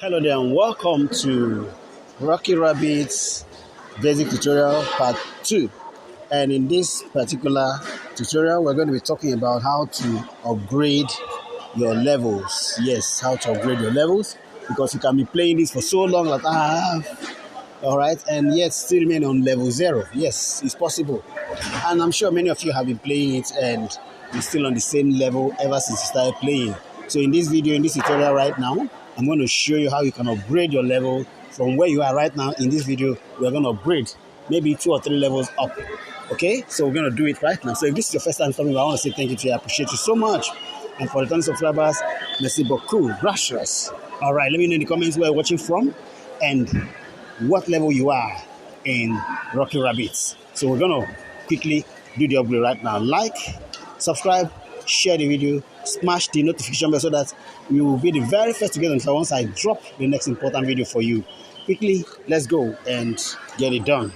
Hello there and welcome to Rocky Rabbit's basic tutorial part 2. And in this particular tutorial we're going to be talking about how to upgrade your levels. Yes, how to upgrade your levels, because you can be playing this for so long that alright, and yet still remain on level 0. Yes, it's possible. And I'm sure many of you have been playing it and you're still on the same level ever since you started playing. So in this video, in this tutorial right now, I'm going to show you how you can upgrade your level from where you are right now. In this video, we're going to upgrade maybe 2 or 3 levels up. Okay, so we're going to do it right now. So if this is your first time coming, I want to say thank you to you. I appreciate you so much. And for the 10 subscribers, merci beaucoup, gracias. All right, let me know in the comments where you're watching from and what level you are in Rocky Rabbits. So we're going to quickly do the upgrade right now. Like, subscribe, share the video, smash the notification bell so that you will be the very first to get notified once I drop the next important video for you. Quickly, let's go and get it done.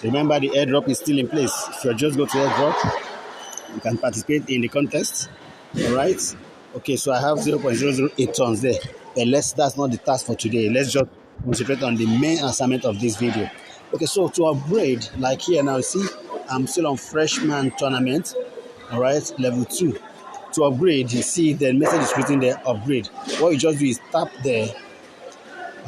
Remember, the airdrop is still in place. If you just go to airdrop, you can participate in the contest. All right. Okay, so I have 0.008 tons there. But that's not the task for today. Let's just concentrate on the main assignment of this video. Okay, so to upgrade, like here now, see, I'm still on freshman tournament. All right, level 2. To upgrade, you see the message is written there, upgrade. What you just do is tap there,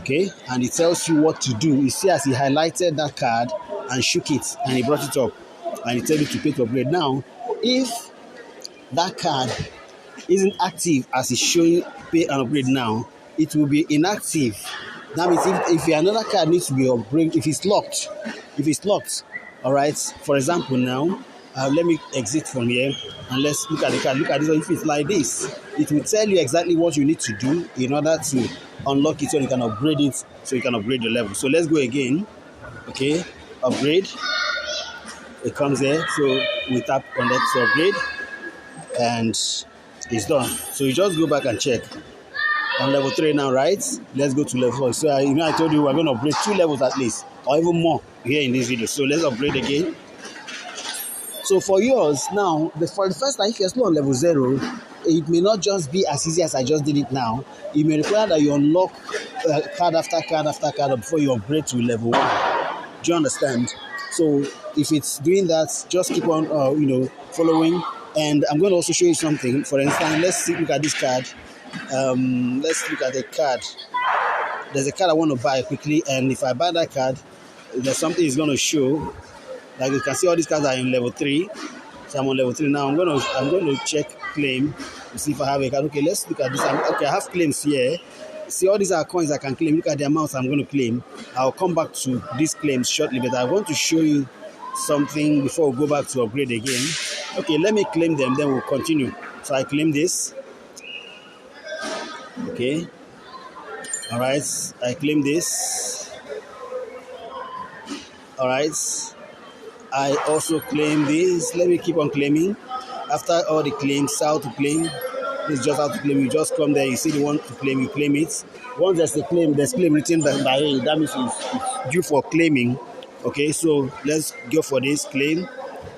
okay, and it tells you what to do. You see, as he highlighted that card and shook it, and he brought it up, and it tells you to pay to upgrade. Now, if that card isn't active as it's showing pay and upgrade now, it will be inactive. That means if another card needs to be upgraded, if it's locked, all right. For example, now let me exit from here and let's look at the card. Look at this. If it's like this, it will tell you exactly what you need to do in order to unlock it so you can upgrade it, so you can upgrade your level. So let's go again. Okay, upgrade. It comes there, so we tap on that to upgrade, and it's done. So you just go back and check. On level 3 now, right? Let's go to level 4. So I told you we're going to upgrade 2 levels at least, or even more here in this video. So let's upgrade again. So for yours now, for the first time, if you're still on level 0, it may not just be as easy as I just did it now. It may require that you unlock card after card after card before you upgrade to level 1. Do you understand? So if it's doing that, just keep on, following. And I'm going to also show you something. For instance, look at this card. Let's look at the card. There's a card I want to buy quickly, and if I buy that card, there's something it's going to show. Like you can see, all these cards are in level 3. So I'm on level 3 now. I'm going to check claim to see if I have a card. Okay, let's look at this. Okay, I have claims here. See, all these are coins I can claim. Look at the amounts I'm going to claim. I'll come back to these claims shortly, but I want to show you something before we go back to upgrade again. Okay, let me claim them, then we'll continue. So I claim this. Okay. All right. I claim this. All right. I also claim this. Let me keep on claiming. After all the claims, how to claim. This is just how to claim. You just come there. You see the one to claim. You claim it. Once there's claim written by A. That means it's due for claiming. Okay. So let's go for this claim.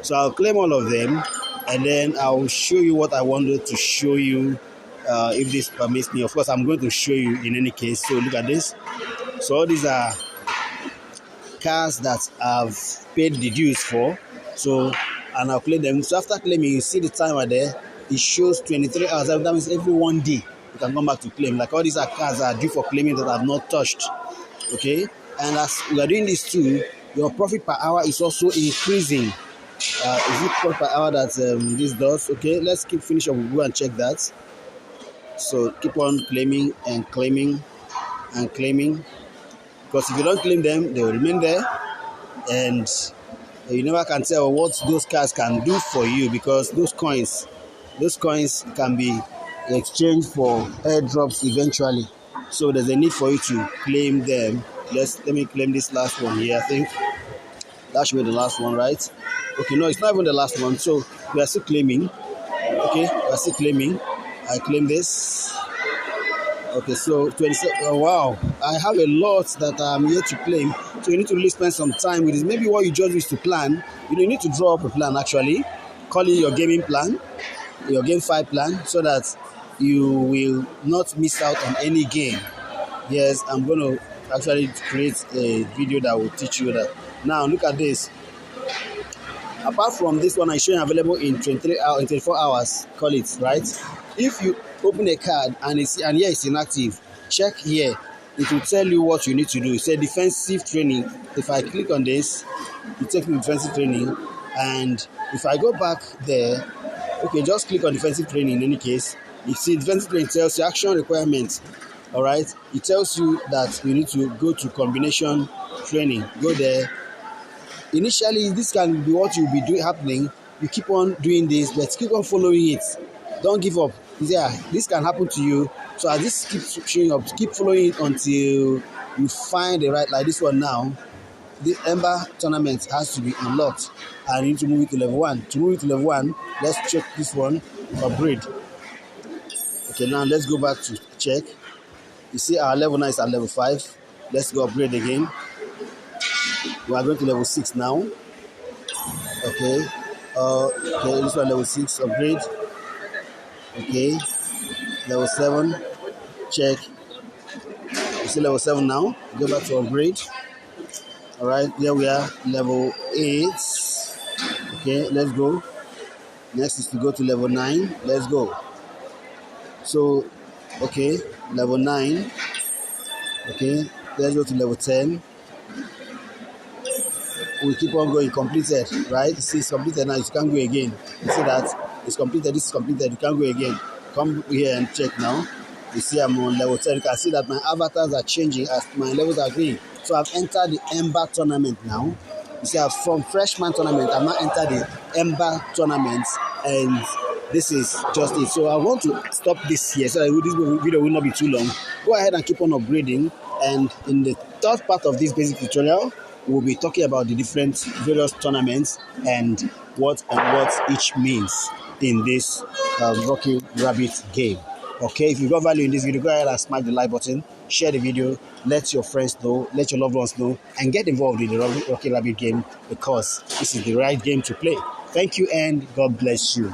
So I'll claim all of them, and then I'll show you what I wanted to show you. If this permits me, of course, I'm going to show you in any case. So look at this. So all these are cars that I've paid the dues for. So, and I'll claim them. So after claiming, you see the timer there. It shows 23 hours. That means every 1 day you can come back to claim. Like all these are cars that are due for claiming that I've not touched. Okay, and as we are doing this too, your profit per hour is also increasing. Is it profit per hour that this does? Okay, let's keep finishing. We'll go and check that. So keep on claiming and claiming and claiming, because if you don't claim them, they will remain there, and you never can tell what those cards can do for you, because those coins can be exchanged for airdrops eventually. So there's a need for you to claim them. Let me claim this last one here. I think that should be the last one, right? Okay, no, it's not even the last one. So we are still claiming. Okay, we are still claiming. I claim this. Okay, so 27. Oh, wow, I have a lot that I'm here to claim. So you need to really spend some time with this. Maybe what you just wish to plan. You need to draw up a plan actually. Call it your gaming plan, your game 5 plan, so that you will not miss out on any game. Yes, I'm going to actually create a video that will teach you that. Now look at this. Apart from this one, I show you available in 23 hours, in 24 hours, call it, right? If you open a card and here it's inactive, check here. It will tell you what you need to do. It says defensive training. If I click on this, it takes me to defensive training. And if I go back there, okay, just click on defensive training in any case. You see defensive training tells you action requirements. All right. It tells you that you need to go to combination training. Go there. Initially, this can be what you'll be doing happening. You keep on doing this, but keep on following it. Don't give up. Yeah, this can happen to you. So as this keeps showing up, keep following it until you find the right, like this one now. The Ember tournament has to be unlocked, and you need to move it to level 1. To move it to level 1, let's check this one, upgrade. Okay, now let's go back to check. You see our level now is at level 5. Let's go upgrade again. We are going to level 6 now. Okay. Okay, this one level 6, upgrade. Okay. Level 7, check. You see level 7 now. Go back to upgrade. Alright, here we are, level 8. Okay, let's go. Next is to go to level 9. Let's go. So, okay, level 9. Okay, let's go to level 10. We keep on going, completed, right? You see it's completed now, you can't go again. You see that it's completed, this is completed, you can't go again. Come here and check now. You see I'm on level 10. You can see that my avatars are changing as my levels are going. So I've entered the Ember tournament now. You see I've from freshman tournament, I've now entered the Ember tournament, and this is just it. So I want to stop this here so that this video will not be too long. Go ahead and keep on upgrading, and in the third part of this basic tutorial, we'll be talking about the different various tournaments and what each means in this Rocky Rabbit game. Okay, if you got value in this video, go ahead and smash the like button, share the video, let your friends know, let your loved ones know, and get involved in the Rocky Rabbit game because this is the right game to play. Thank you and God bless you.